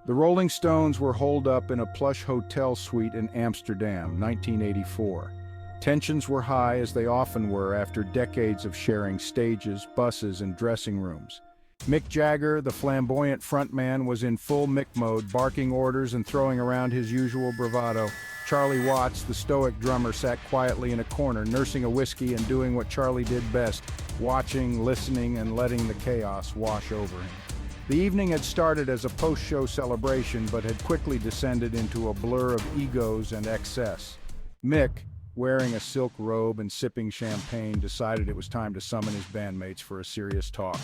The Rolling Stones were holed up in a plush hotel suite in Amsterdam, 1984. Tensions were high, as they often were after decades of sharing stages, buses, and dressing rooms. Mick Jagger, the flamboyant frontman, was in full Mick mode, barking orders and throwing around his usual bravado. Charlie Watts, the stoic drummer, sat quietly in a corner, nursing a whiskey and doing what Charlie did best, watching, listening, and letting the chaos wash over him. The evening had started as a post-show celebration, but had quickly descended into a blur of egos and excess. Mick, wearing a silk robe and sipping champagne, decided it was time to summon his bandmates for a serious talk.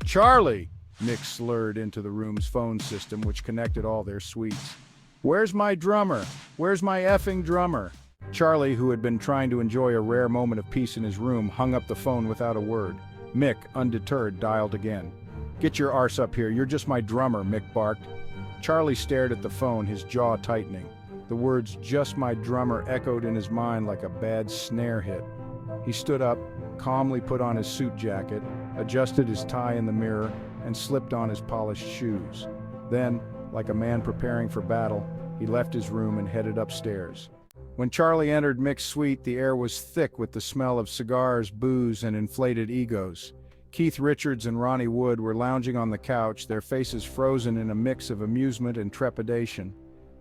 "Charlie!" Mick slurred into the room's phone system, which connected all their suites. "Where's my drummer? Where's my effing drummer?" Charlie, who had been trying to enjoy a rare moment of peace in his room, hung up the phone without a word. Mick, undeterred, dialed again. "Get your arse up here, you're just my drummer," Mick barked. Charlie stared at the phone, his jaw tightening. The words, "just my drummer," echoed in his mind like a bad snare hit. He stood up, calmly put on his suit jacket, adjusted his tie in the mirror, and slipped on his polished shoes. Then, like a man preparing for battle, he left his room and headed upstairs. When Charlie entered Mick's suite, the air was thick with the smell of cigars, booze, and inflated egos. Keith Richards and Ronnie Wood were lounging on the couch, their faces frozen in a mix of amusement and trepidation.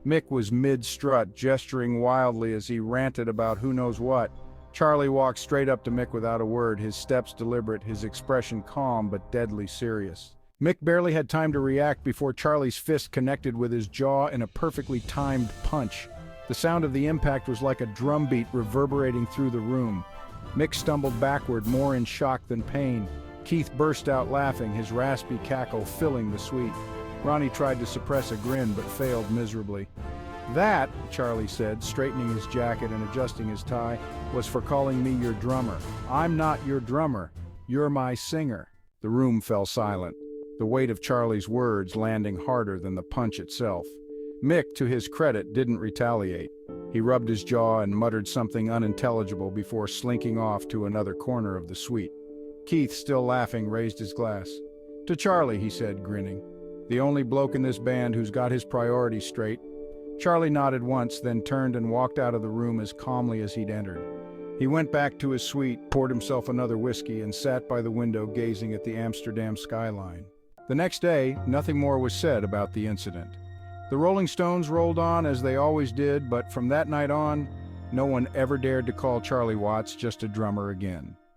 Mick was mid-strut, gesturing wildly as he ranted about who knows what. Charlie walked straight up to Mick without a word, his steps deliberate, his expression calm but deadly serious. Mick barely had time to react before Charlie's fist connected with his jaw in a perfectly timed punch. The sound of the impact was like a drumbeat reverberating through the room. Mick stumbled backward, more in shock than pain. Keith burst out laughing, his raspy cackle filling the suite. Ronnie tried to suppress a grin but failed miserably. "That," Charlie said, straightening his jacket and adjusting his tie, "was for calling me your drummer. I'm not your drummer. You're my singer." The room fell silent, the weight of Charlie's words landing harder than the punch itself. Mick, to his credit, didn't retaliate. He rubbed his jaw and muttered something unintelligible before slinking off to another corner of the suite. Keith, still laughing, raised his glass. "To Charlie," he said, grinning. "The only bloke in this band who's got his priorities straight." Charlie nodded once, then turned and walked out of the room as calmly as he'd entered. He went back to his suite, poured himself another whiskey, and sat by the window gazing at the Amsterdam skyline. The next day, nothing more was said about the incident. The Rolling Stones rolled on as they always did, but from that night on, no one ever dared to call Charlie Watts just a drummer again.